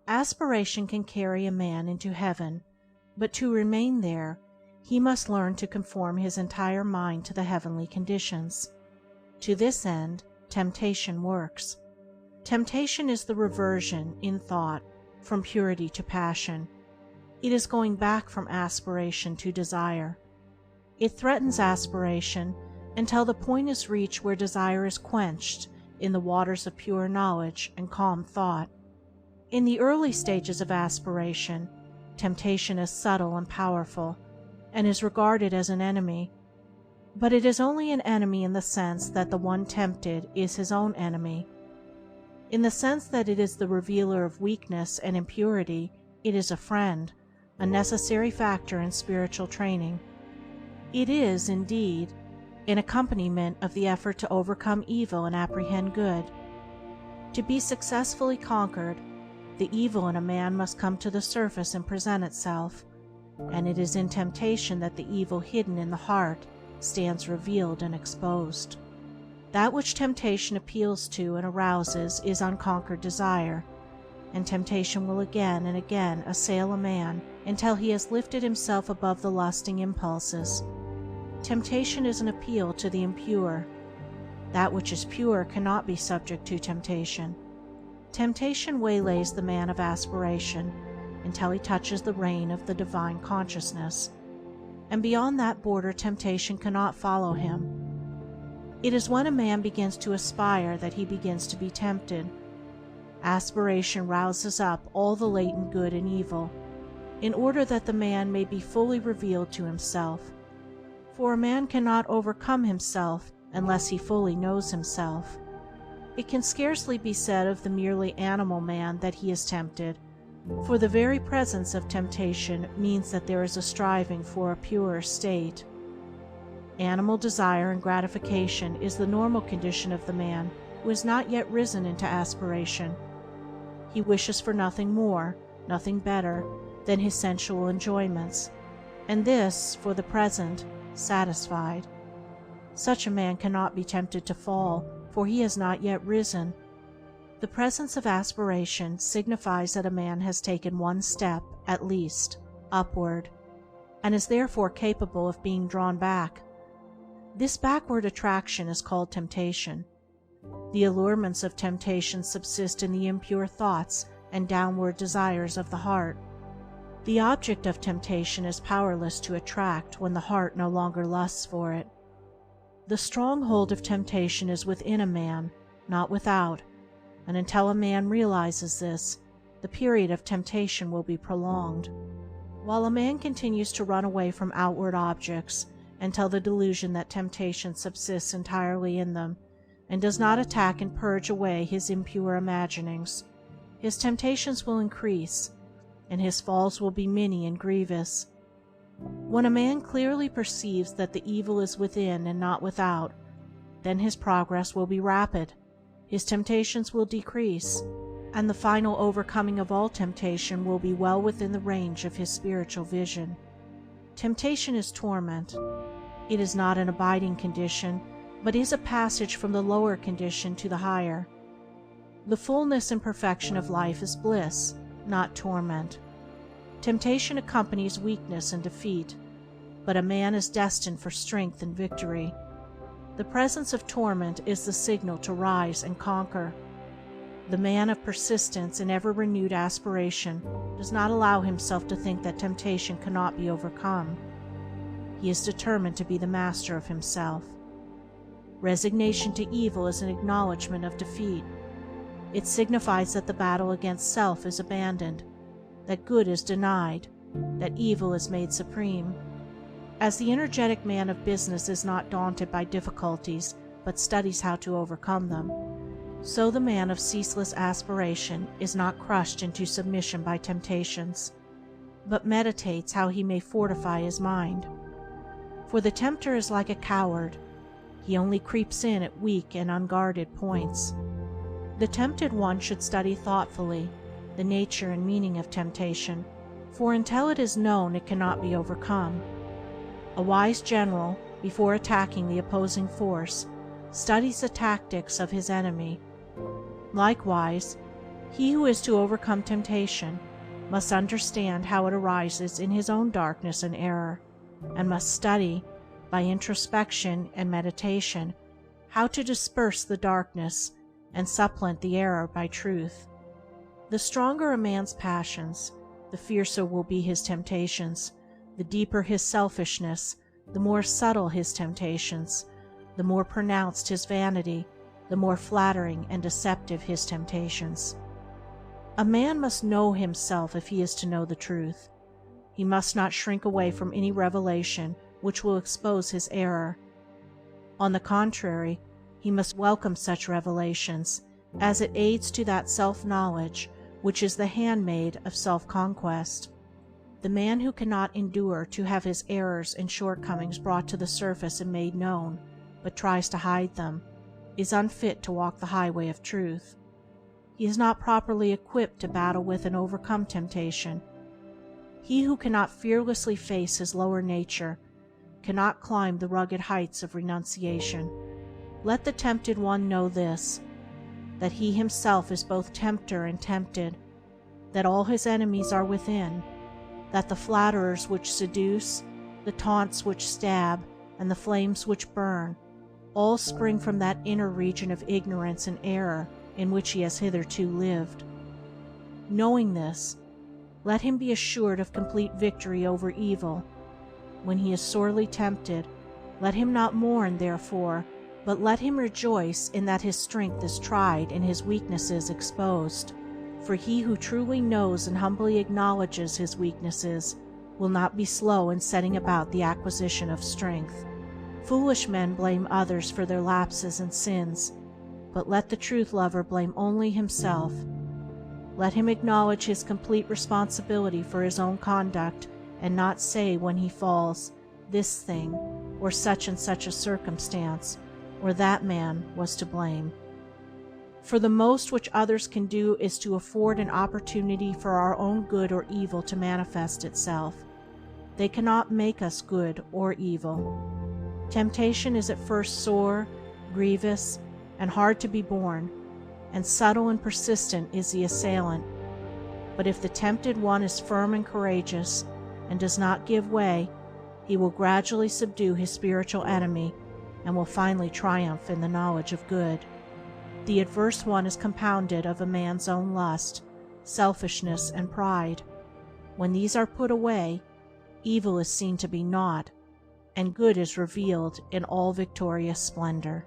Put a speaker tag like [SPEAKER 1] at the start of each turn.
[SPEAKER 1] Aspiration can carry a man into heaven, but to remain there, he must learn to conform his entire mind to the heavenly conditions. To this end, temptation works. Temptation is the reversion, in thought, from purity to passion. It is going back from aspiration to desire. It threatens aspiration until the point is reached where desire is quenched in the waters of pure knowledge and calm thought. In the early stages of aspiration, temptation is subtle and powerful, and is regarded as an enemy. But it is only an enemy in the sense that the one tempted is his own enemy. In the sense that it is the revealer of weakness and impurity, it is a friend, a necessary factor in spiritual training. It is, indeed, an accompaniment of the effort to overcome evil and apprehend good. To be successfully conquered, the evil in a man must come to the surface and present itself, and it is in temptation that the evil hidden in the heart stands revealed and exposed. That which temptation appeals to and arouses is unconquered desire, and temptation will again and again assail a man until he has lifted himself above the lusting impulses. Temptation is an appeal to the impure. That which is pure cannot be subject to temptation. Temptation waylays the man of aspiration until he touches the reign of the divine consciousness, and beyond that border temptation cannot follow him. It is when a man begins to aspire that he begins to be tempted. Aspiration rouses up all the latent good and evil, in order that the man may be fully revealed to himself. For a man cannot overcome himself unless he fully knows himself. It can scarcely be said of the merely animal man that he is tempted, for the very presence of temptation means that there is a striving for a purer state. Animal desire and gratification is the normal condition of the man who has not yet risen into aspiration. He wishes for nothing more, nothing better, than his sensual enjoyments, and this, for the present, satisfied. Such a man cannot be tempted to fall, for he has not yet risen. The presence of aspiration signifies that a man has taken one step, at least, upward, and is therefore capable of being drawn back. This backward attraction is called temptation. The allurements of temptation subsist in the impure thoughts and downward desires of the heart. The object of temptation is powerless to attract when the heart no longer lusts for it. The stronghold of temptation is within a man, not without, and until a man realizes this, the period of temptation will be prolonged. While a man continues to run away from outward objects until the delusion that temptation subsists entirely in them, and does not attack and purge away his impure imaginings, his temptations will increase, and his falls will be many and grievous. When a man clearly perceives that the evil is within and not without, then his progress will be rapid, his temptations will decrease, and the final overcoming of all temptation will be well within the range of his spiritual vision. Temptation is torment. It is not an abiding condition, but is a passage from the lower condition to the higher. The fullness and perfection of life is bliss, not torment. Temptation accompanies weakness and defeat, but a man is destined for strength and victory. The presence of torment is the signal to rise and conquer. The man of persistence and ever-renewed aspiration does not allow himself to think that temptation cannot be overcome. He is determined to be the master of himself. Resignation to evil is an acknowledgement of defeat. It signifies that the battle against self is abandoned, that good is denied, that evil is made supreme. As the energetic man of business is not daunted by difficulties, but studies how to overcome them, so the man of ceaseless aspiration is not crushed into submission by temptations, but meditates how he may fortify his mind. For the tempter is like a coward. He only creeps in at weak and unguarded points. The tempted one should study thoughtfully the nature and meaning of temptation, for until it is known it cannot be overcome. A wise general, before attacking the opposing force, studies the tactics of his enemy. Likewise, He who is to overcome temptation must understand how it arises in his own darkness and error, and must study, by introspection and meditation, how to disperse the darkness and supplement the error by truth. The stronger a man's passions, the fiercer will be his temptations, the deeper his selfishness, the more subtle his temptations, the more pronounced his vanity, the more flattering and deceptive his temptations. A man must know himself if he is to know the truth. He must not shrink away from any revelation which will expose his error. On the contrary, he must welcome such revelations, as it aids to that self-knowledge which is the handmaid of self-conquest. The man who cannot endure to have his errors and shortcomings brought to the surface and made known, but tries to hide them, is unfit to walk the highway of truth. He is not properly equipped to battle with and overcome temptation. He who cannot fearlessly face his lower nature cannot climb the rugged heights of renunciation. Let the tempted one know this, that he himself is both tempter and tempted, that all his enemies are within, that the flatterers which seduce, the taunts which stab, and the flames which burn, all spring from that inner region of ignorance and error in which he has hitherto lived. Knowing this, let him be assured of complete victory over evil. When he is sorely tempted, let him not mourn therefore, but let him rejoice in that his strength is tried and his weaknesses exposed. For he who truly knows and humbly acknowledges his weaknesses will not be slow in setting about the acquisition of strength. Foolish men blame others for their lapses and sins, but let the truth-lover blame only himself. Let him acknowledge his complete responsibility for his own conduct, and not say when he falls, "This thing, or such and such a circumstance, or that man was to blame." For the most which others can do is to afford an opportunity for our own good or evil to manifest itself. They cannot make us good or evil. Temptation is at first sore, grievous, and hard to be borne, and subtle and persistent is the assailant. But if the tempted one is firm and courageous, and does not give way, he will gradually subdue his spiritual enemy, and will finally triumph in the knowledge of good. The adverse one is compounded of a man's own lust, selfishness, and pride. When these are put away, evil is seen to be naught, and good is revealed in all victorious splendor.